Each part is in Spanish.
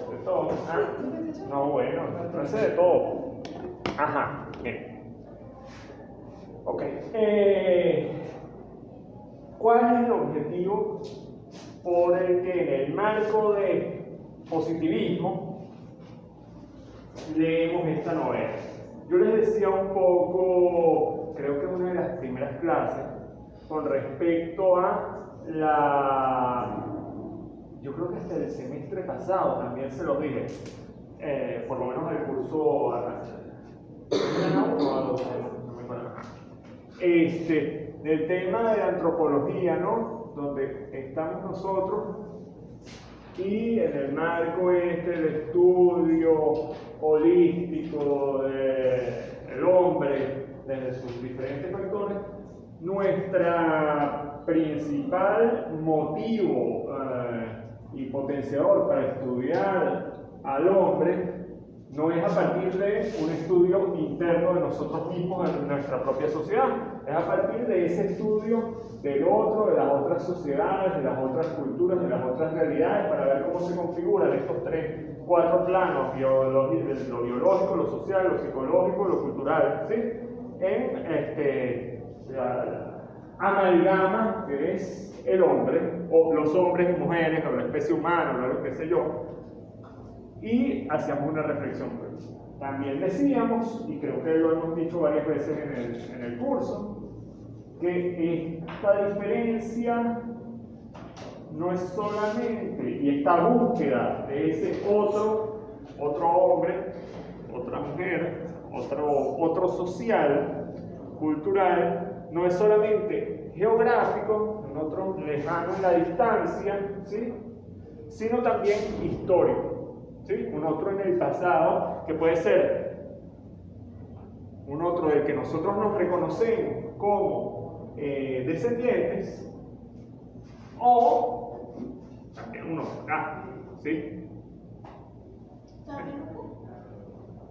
De todo. Ah, no, bueno, no sé de todo. Ajá, bien. Ok. ¿Cuál es el objetivo por el que en el marco de positivismo leemos esta novela? Yo les decía un poco, creo que en una de las primeras clases, con respecto a yo creo que hasta el semestre pasado también se los dije, por lo menos el curso del tema de la antropología, ¿no? Donde estamos nosotros y en el marco del estudio holístico del hombre desde sus diferentes factores, nuestra principal motivo y potenciador para estudiar al hombre no es a partir de un estudio interno de nosotros mismos en nuestra propia sociedad, es a partir de ese estudio del otro, de las otras sociedades, de las otras culturas, de las otras realidades, para ver cómo se configuran estos cuatro planos, lo biológico, lo social, lo psicológico, lo cultural, ¿sí? En la amalgama que es el hombre, o los hombres y mujeres, o la especie humana, o lo que sé yo, y hacíamos una reflexión. También decíamos, y creo que lo hemos dicho varias veces en el curso, que esta diferencia no es solamente, y esta búsqueda de ese otro hombre, otra mujer, otro social, cultural, no es solamente geográfico, un otro lejano en la distancia, ¿sí? Sino también histórico. ¿Sí? Un otro en el pasado, que puede ser un otro del que nosotros nos reconocemos como descendientes, o también uno acá, ¿sí?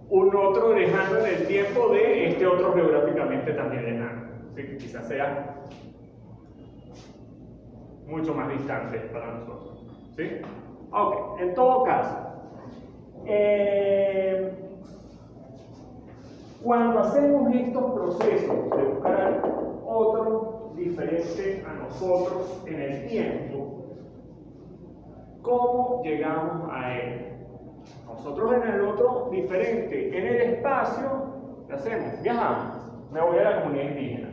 Un otro lejano en el tiempo de este otro geográficamente también lejano, ¿sí? Que quizás sea mucho más distante para nosotros, ¿sí? Ok, en todo caso, cuando hacemos estos procesos de buscar otro diferente a nosotros en el tiempo, ¿cómo llegamos a él? Nosotros en el otro diferente en el espacio, ¿qué hacemos? Viajamos. Me voy a la comunidad indígena.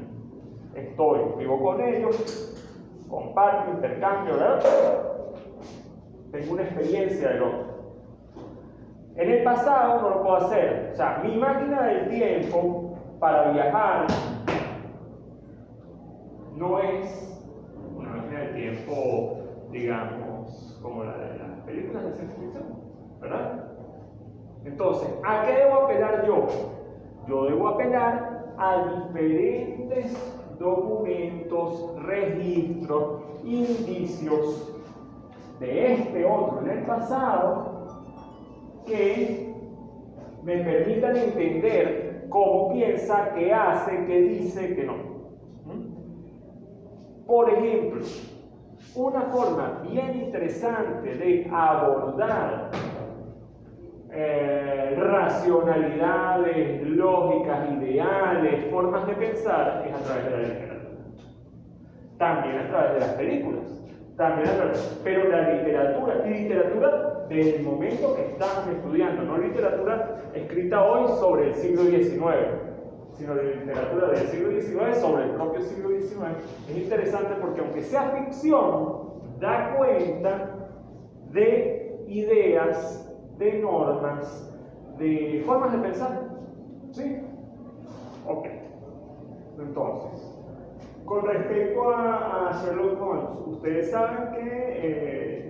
Vivo con ellos, comparto, intercambio, ¿verdad? Tengo una experiencia del otro. En el pasado no lo puedo hacer. O sea, mi máquina del tiempo para viajar no es una máquina del tiempo, digamos, como la de las películas de ciencia ficción, ¿verdad? Entonces, ¿a qué debo apelar yo? Yo debo apelar a diferentes documentos, registros, indicios de este otro en el pasado que me permitan entender cómo piensa, qué hace, qué dice, qué no. Por ejemplo, una forma bien interesante de abordar racionalidades, lógicas, ideales, formas de pensar es a través de la literatura. También a través de las películas, pero la literatura del momento que estamos estudiando, no literatura escrita hoy sobre el siglo XIX, sino de literatura del siglo XIX sobre el propio siglo XIX. Es interesante porque aunque sea ficción, da cuenta de ideas, de normas, de formas de pensar. ¿Sí? Ok. Entonces, con respecto a Sherlock Holmes, ustedes saben que,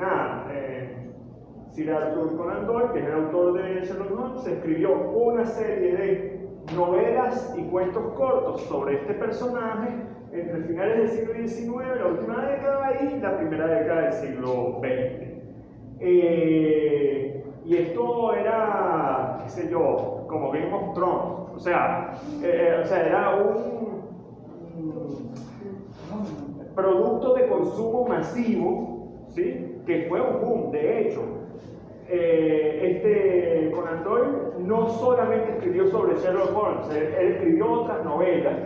Sir Arthur Conan Doyle, que es el autor de Sherlock Holmes, escribió una serie de novelas y cuentos cortos sobre este personaje entre finales del siglo XIX, la última década, y la primera década del siglo XX. Y esto era, qué sé yo, como Game of Thrones, o sea, era un producto de consumo masivo, ¿sí? Que fue un boom, de hecho. Conan Doyle no solamente escribió sobre Sherlock Holmes, él escribió otras novelas,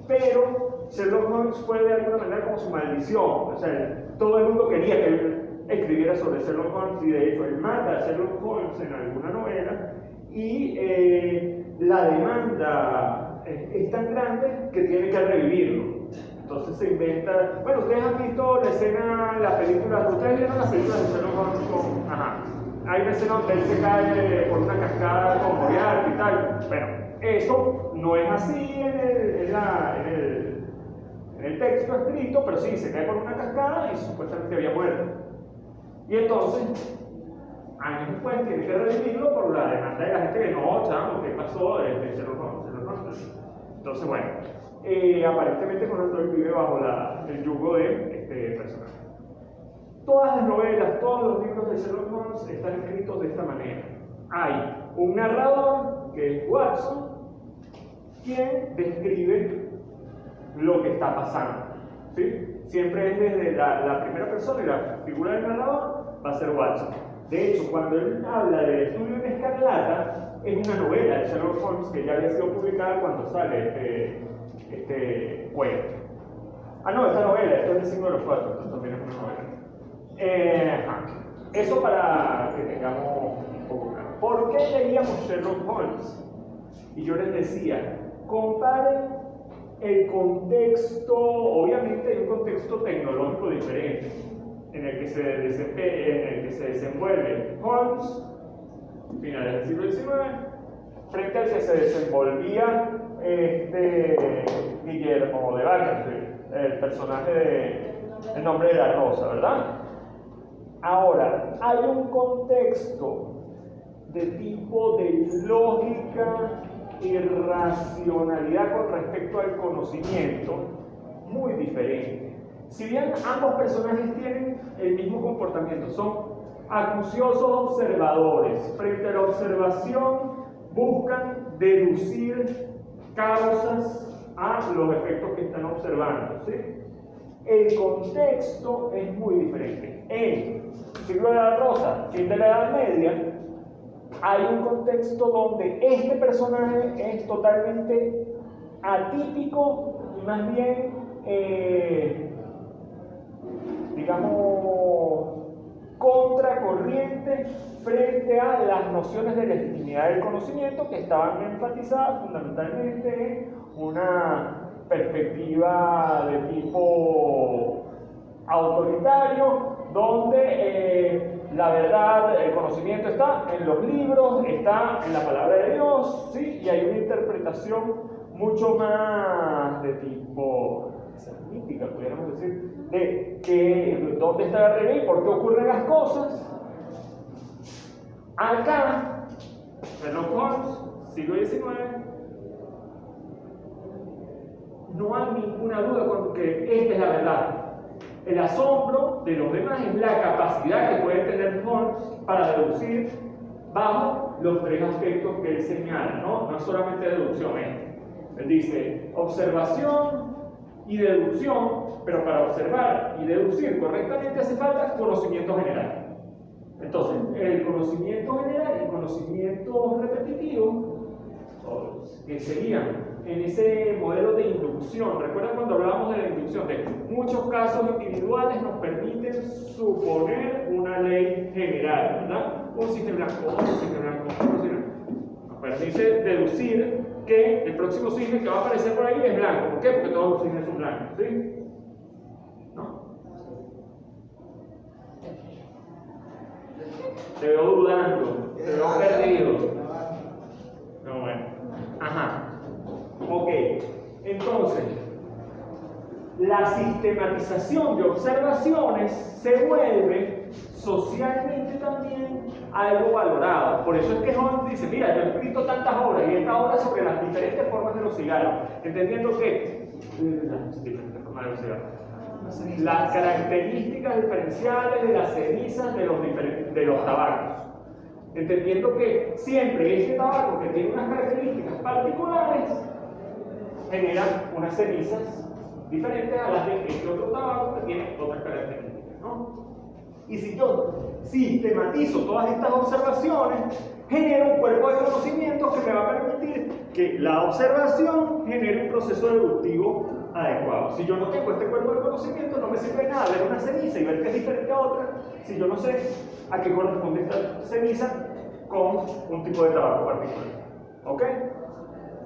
pero Sherlock Holmes fue de alguna manera como su maldición. O sea, todo el mundo quería que él escribiera sobre Sherlock Holmes, y de hecho él mata a Sherlock Holmes en alguna novela, y la demanda es tan grande que tiene que revivirlo. Entonces se inventa. Bueno, ustedes han visto la escena, la película. Ustedes vieron las películas de Sherlock Holmes con. Ajá. Hay una escena donde él se cae por una cascada con Moriarty y tal. Bueno, eso no es así en el texto escrito, pero sí, se cae por una cascada y supuestamente había muerto. Y entonces, años después, tiene que revivirlo por la demanda de la gente que no, chamo, ¿qué pasó? Sherlock Holmes. Entonces, bueno, aparentemente Conan Doyle vive bajo el yugo de este personaje. Todas las novelas, todos los libros de Sherlock Holmes están escritos de esta manera. Hay un narrador, que es Watson, quien describe lo que está pasando, ¿sí? Siempre es desde la primera persona, y la figura del narrador va a ser Watson. De hecho, cuando él habla del estudio en Escarlata, es una novela de Sherlock Holmes que ya había sido publicada cuando sale este cuento. Ah, no, esta novela, esto es del siglo de los cuatro, entonces también es una novela. Eso para que tengamos un poco claro. ¿Por qué leíamos Sherlock Holmes? Y yo les decía, comparen el contexto. Obviamente hay un contexto tecnológico diferente en el que se desenvuelve Holmes, finales del siglo XIX, frente al que se desenvolvía Guillermo de Bakersfield, el personaje de El nombre de la rosa, ¿verdad? Ahora, hay un contexto de tipo de lógica y racionalidad con respecto al conocimiento muy diferente. Si bien ambos personajes tienen el mismo comportamiento, son acuciosos observadores, frente a la observación buscan deducir causas a los efectos que están observando, ¿sí? El contexto es muy diferente. En siglo de la Rosa, fin de la Edad Media, hay un contexto donde este personaje es totalmente atípico y más bien, digamos, contracorriente frente a las nociones de legitimidad del conocimiento que estaban enfatizadas fundamentalmente en una perspectiva de tipo autoritario, donde la verdad, el conocimiento está en los libros, está en la palabra de Dios, ¿sí? Y hay una interpretación mucho más de tipo mítica, pudiéramos decir, de que dónde está la regla y por qué ocurren las cosas. Acá, Sherlock Holmes, siglo XIX, no hay ninguna duda con que esta es la verdad. El asombro de los demás es la capacidad que puede tener Holmes para deducir bajo los tres aspectos que él señala, ¿no? No es solamente deducción, él dice observación y deducción, pero para observar y deducir correctamente hace falta conocimiento general. Entonces, el conocimiento general y conocimiento repetitivo, que serían en ese modelo de inducción. ¿Recuerdan cuando hablábamos de la inducción? De muchos casos individuales nos permiten suponer una ley general, ¿verdad? Un cisne blanco, otro cisne blanco, otro cisne blanco. Nos permite deducir que el próximo cisne que va a aparecer por ahí es blanco. ¿Por qué? Porque todos los cisnes son blancos, ¿sí? ¿No? Te veo dudando, te veo perdido. No, bueno. Ajá. Ok, entonces, la sistematización de observaciones se vuelve socialmente también algo valorado. Por eso es que Holmes dice, mira, yo he escrito tantas obras y esta obra sobre las diferentes formas de los cigarros, entendiendo que las diferentes formas de los cigarros, las características diferenciales de las cenizas de los tabacos. Entendiendo que siempre este tabaco que tiene unas características particulares genera unas cenizas diferentes a las de este otro tabaco que tiene otras características, ¿no? Y si yo sistematizo todas estas observaciones, genero un cuerpo de conocimientos que me va a permitir que la observación genere un proceso deductivo adecuado. Si yo no tengo este cuerpo de conocimiento, no me sirve de nada ver una ceniza y ver que es diferente a otra, si yo no sé a qué corresponde esta ceniza con un tipo de tabaco particular. ¿Ok?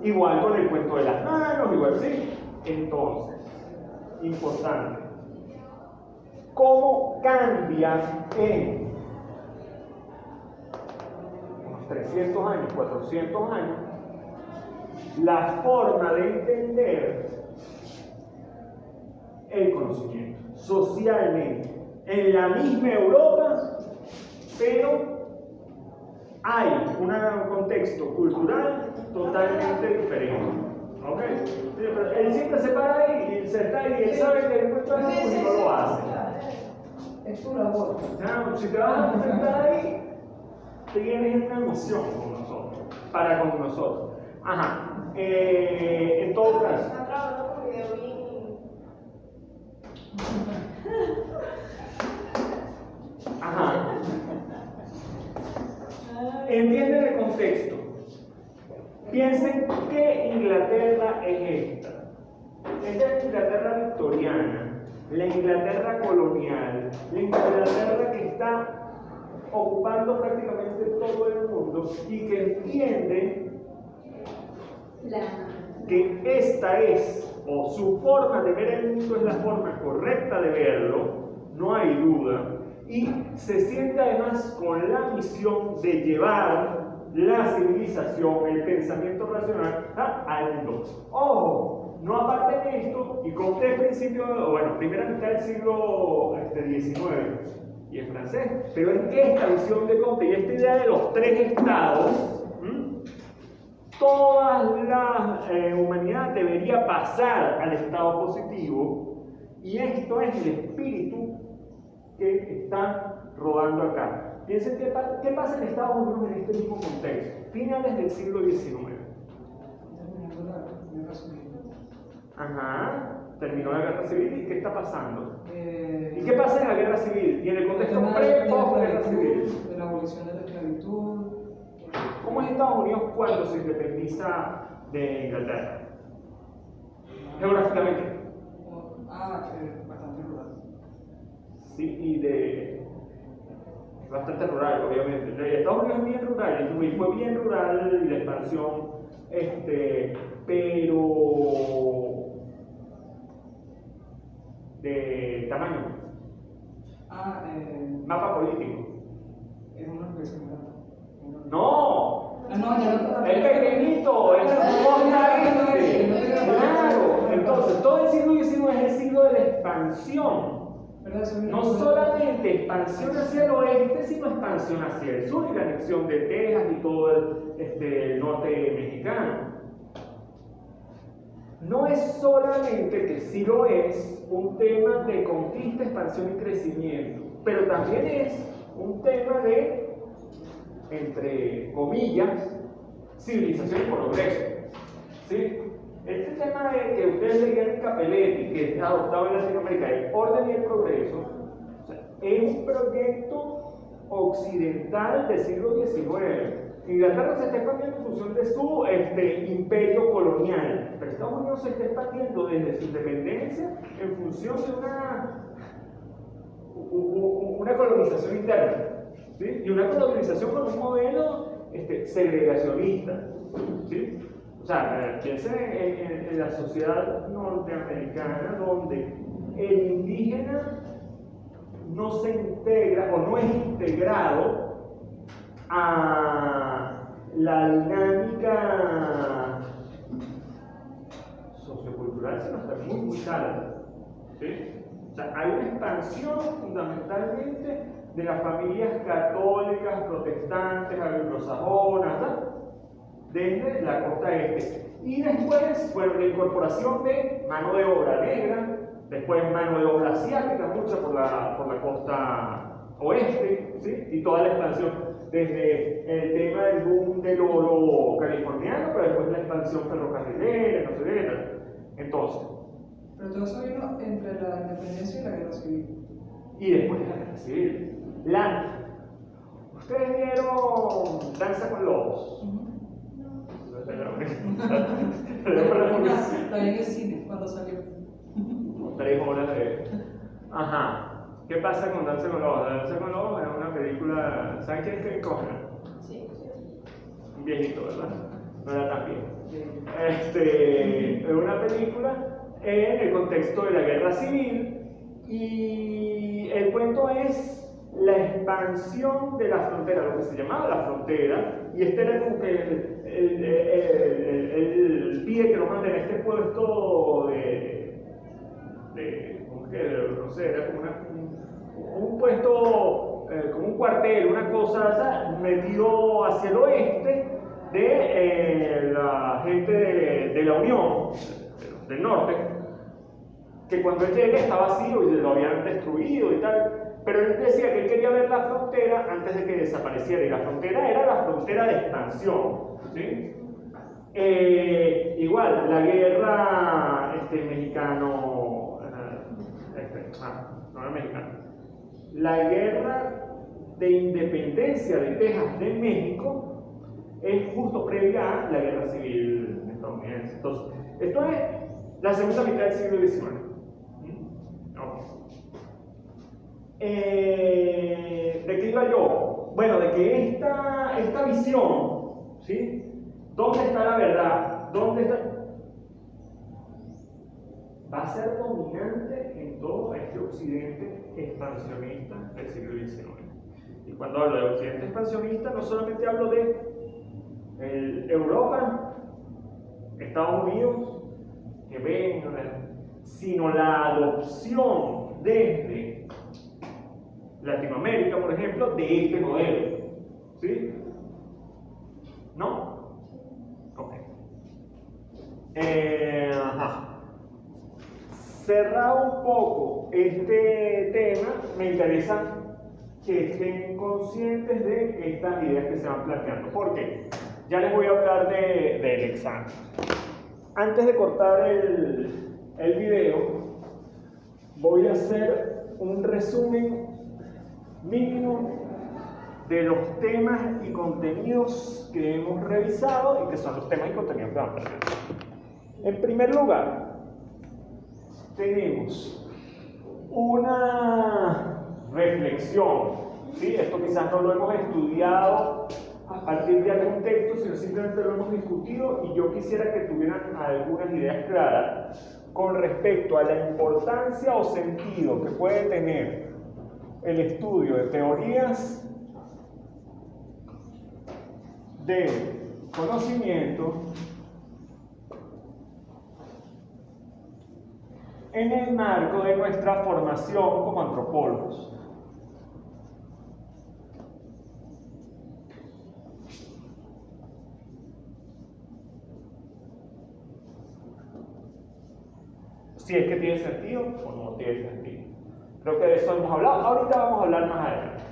Igual con el cuento de las manos, igual sí. Entonces, importante. ¿Cómo cambia en unos 300 años, 400 años, la forma de entender el conocimiento socialmente? En la misma Europa, pero hay un contexto cultural totalmente diferente. ¿Ok? Él siempre se para ahí y se está ahí y él sabe que el cuento es y no lo hace. Es tu labor. Si te vas a presentar ahí, tienes una emoción con nosotros, para con nosotros. Ajá. En todo caso. Ajá. Entienden el contexto. Piensen que Inglaterra es esta. Esta es la Inglaterra victoriana, la Inglaterra colonial, la Inglaterra que está ocupando prácticamente todo el mundo y que entiende que esta es, o su forma de ver el mundo es la forma correcta de verlo, no hay duda, y se siente además con la misión de llevar la civilización, el pensamiento racional al mundo. Ojo, no aparte de esto, y con tres principios, bueno, primera mitad del siglo XIX, y es francés, pero es que esta visión de Comte y esta idea de los tres estados, toda la humanidad debería pasar al estado positivo, y esto es el espíritu que está rodando acá. Piensen qué pasa en Estados Unidos en este mismo contexto, finales del siglo XIX. Ajá, terminó la guerra civil y ¿qué está pasando? ¿Y qué pasa en la guerra civil? Y en el contexto pre-post-guerra civil. De la abolición de la esclavitud. ¿Cómo es Estados Unidos cuando se independiza de Inglaterra? Geográficamente. Bastante rural. Sí, y bastante rural, obviamente. Estados Unidos es bien rural, y fue bien rural la expansión, pero de tamaño. Mapa político. Es una especie de... No, ya es pequeñito, es claro. Entonces, todo el siglo XIX es el siglo de la expansión. No solamente expansión hacia el oeste, sino expansión hacia el sur y la anexión de Texas y todo el norte mexicano. No es solamente que sí lo es un tema de conquista, expansión y crecimiento, pero también es un tema de, entre comillas, civilización y progreso. ¿Sí? Este tema de que ustedes leían en Capelletti, que es adoptado en Latinoamérica, el orden y el progreso, o sea, es un proyecto occidental del siglo XIX. Inglaterra se está expandiendo en función de su imperio colonial, pero Estados Unidos se está expandiendo desde su independencia en función de una colonización interna, ¿sí? Y una colonización con un modelo segregacionista, ¿sí? O sea, piensen en la sociedad norteamericana donde el indígena no se integra o no es integrado a la dinámica sociocultural, sino está muy clara. ¿Sí? O sea, hay una expansión fundamentalmente de las familias católicas, protestantes, anglosajonas, ¿no? Desde la costa este. Y después, bueno, la incorporación de mano de obra negra, después mano de obra asiática, mucha por la costa oeste, ¿sí? Y toda la expansión, desde el tema del boom del oro californiano, pero después la expansión ferrocarrilera, no sé qué tal. Entonces. Pero todo eso vino entre la independencia y la guerra civil. Y después de la guerra civil. ¿Ustedes vieron Danza con Lobos? También en el cine, cuando salió. 3 horas de... Ajá. ¿Qué pasa con Danza con Lobos? Danza con Lobos es una película... ¿Saben quién es Kevin Costner? Sí. Un viejito, ¿verdad? No era tan viejo. Es una película en el contexto de la guerra civil y el cuento es la expansión de la frontera, lo que se llamaba la frontera, y este era como que el pie que lo manda en este puesto ¿cómo es que? No sé, era como un puesto, como un cuartel, una cosa, ¿sabes? Metido hacia el oeste de la gente de la Unión, del norte, que cuando él llega está vacío y lo habían destruido y tal. Pero él decía que él quería ver la frontera antes de que desapareciera, y la frontera era la frontera de expansión, ¿sí? Igual, la guerra mexicano, no era mexicano, la guerra de independencia de Texas de México es justo previa a la guerra civil estadounidense. Entonces, esto es la segunda mitad del siglo XIX. ¿De qué iba yo? Bueno, de que esta visión, ¿sí? ¿Dónde está la verdad? ¿Dónde está? Va a ser dominante en todo este occidente expansionista del siglo XIX. Y cuando hablo de occidente expansionista, no solamente hablo de Europa, Estados Unidos, que ven, sino la adopción desde Latinoamérica, por ejemplo, de este modelo. ¿Sí? ¿No? Ok. Cerrado un poco este tema, me interesa que estén conscientes de estas ideas que se van planteando. ¿Por qué? Ya les voy a hablar del examen. Antes de cortar el video, voy a hacer un resumen mínimo de los temas y contenidos que hemos revisado y que son los temas y contenidos que van a aprender. En primer lugar, tenemos una reflexión, ¿sí? Esto quizás no lo hemos estudiado a partir de algún texto, sino simplemente lo hemos discutido, y yo quisiera que tuvieran algunas ideas claras con respecto a la importancia o sentido que puede tener el estudio de teorías de conocimiento en el marco de nuestra formación como antropólogos. Si es que tiene sentido o no tiene sentido. Creo que de eso hemos hablado. Ahorita vamos a hablar más adelante.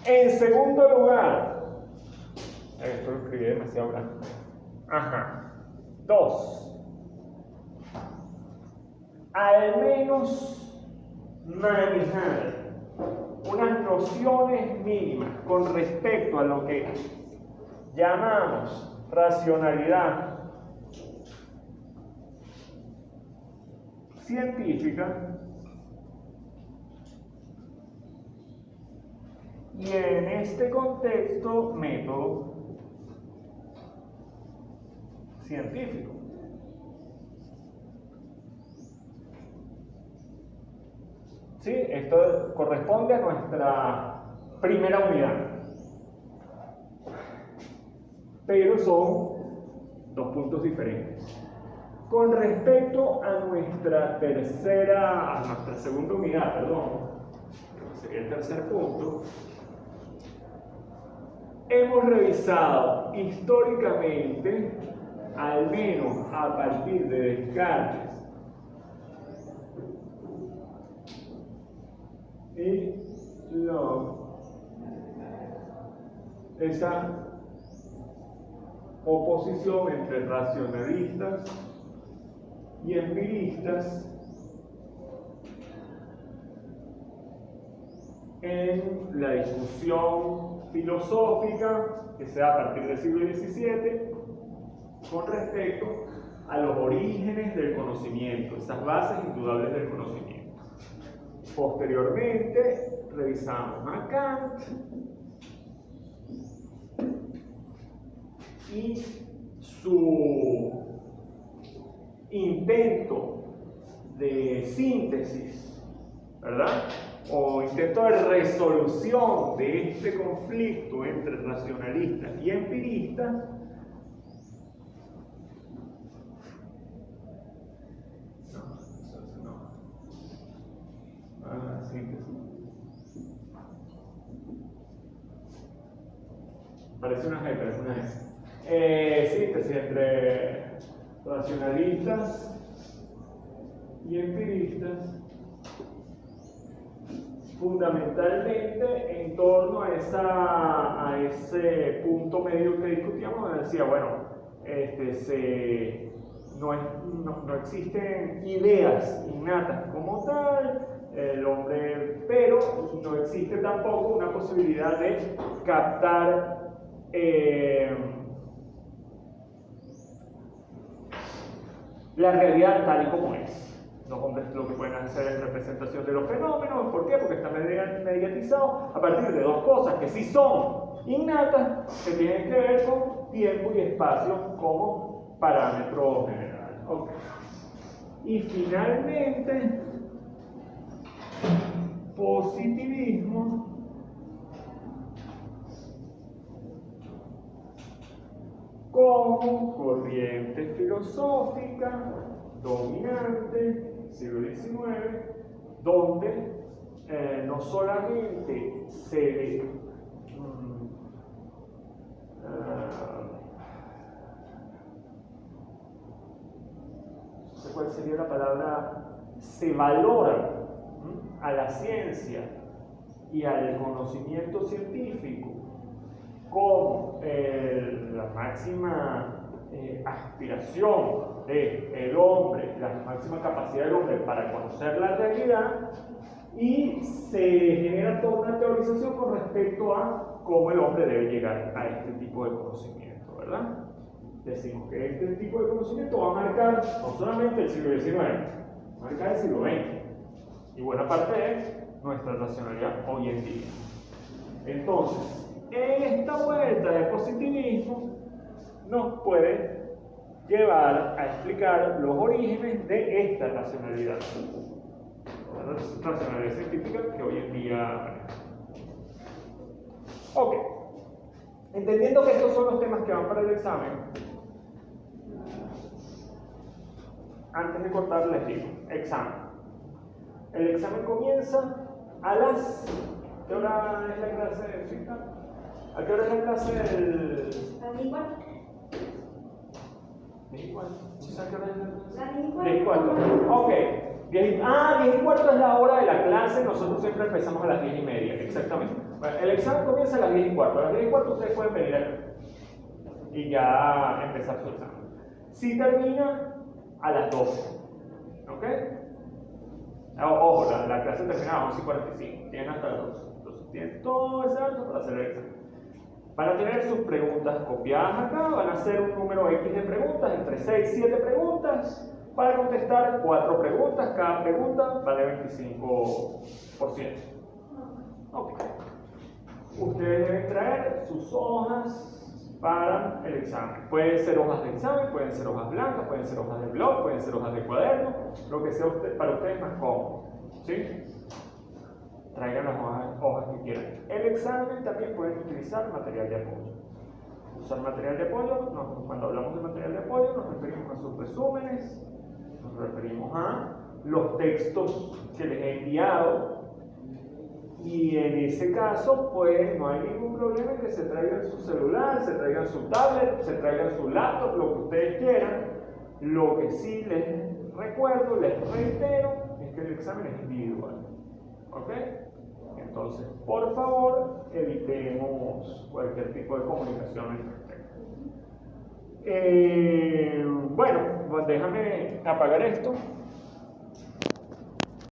En segundo lugar, esto lo escribí demasiado grande. 2. Al menos manejar unas nociones mínimas con respecto a lo que llamamos racionalidad científica, y en este contexto método científico. ¿Sí? Esto corresponde a nuestra primera unidad, pero son dos puntos diferentes. Con respecto a nuestra segunda unidad, que sería el tercer punto, hemos revisado históricamente, al menos a partir de Descartes y Locke, esa oposición entre racionalistas y empiristas en la discusión filosófica que se da a partir del siglo XVII con respecto a los orígenes del conocimiento, esas bases indudables del conocimiento. Posteriormente revisamos a Kant y su intento de síntesis, ¿verdad? O intento de resolución de este conflicto entre racionalistas y empiristas. Síntesis. Parece una G, pero es una S. Síntesis entre racionalistas y empiristas, fundamentalmente en torno a ese punto medio que discutíamos, donde decía, bueno, no existen ideas innatas como tal, el hombre, pero no existe tampoco una posibilidad de captar la realidad tal y como es. Los hombres lo que pueden hacer es representación de los fenómenos. ¿Por qué? Porque están mediatizados a partir de dos cosas que sí son innatas, que tienen que ver con tiempo y espacio como parámetro general. Okay. Y finalmente, positivismo como corriente filosófica dominante siglo XIX, donde no solamente se no sé cuál sería la palabra, se valora a la ciencia y al conocimiento científico como la máxima aspiración del hombre, la máxima capacidad del hombre para conocer la realidad, y se genera toda una teorización con respecto a cómo el hombre debe llegar a este tipo de conocimiento, ¿verdad? Decimos que este tipo de conocimiento va a marcar no solamente el siglo XIX, va a marcar el siglo XX y buena parte de nuestra racionalidad hoy en día. Entonces, esta vuelta de positivismo nos puede llevar a explicar los orígenes de esta racionalidad, la racionalidad científica que hoy en día manejamos. Ok, entendiendo que estos son los temas que van para el examen, antes de cortar les digo, examen. El examen comienza a las... ¿Qué hora es la clase de física? ¿A qué hora es la clase del...? A las 10:15. 10:15. ¿No sé a qué hora es la clase? Las 10:15. Ok. 10:15 es la hora de la clase, nosotros siempre empezamos a las 10:30, exactamente. Bueno, el examen comienza a las 10:15. A las 10:15 ustedes pueden venir acá y ya empezar su examen. Si termina a las 12. ¿Ok? Ojo, la clase termina a las 11:45. Tienen hasta las 12. Entonces tienen todo ese rato para hacer el examen. Van a tener sus preguntas copiadas acá, van a hacer un número X de preguntas, entre 6 y 7 preguntas, para contestar 4 preguntas, cada pregunta vale 25%. Ok. Ustedes deben traer sus hojas para el examen. Pueden ser hojas de examen, pueden ser hojas blancas, pueden ser hojas de blog, pueden ser hojas de cuaderno, lo que sea para ustedes más cómodo. ¿Sí? Traigan las hojas que quieran. El examen también pueden utilizar material de apoyo. Usar material de apoyo, cuando hablamos de material de apoyo, nos referimos a sus resúmenes, nos referimos a los textos que les he enviado, y en ese caso, pues no hay ningún problema en que se traigan su celular, se traigan su tablet, se traigan su laptop, lo que ustedes quieran. Lo que sí les recuerdo, les reitero, es que el examen es individual. ¿Ok? Entonces, por favor, evitemos cualquier tipo de comunicación al respecto. Bueno, déjame apagar esto.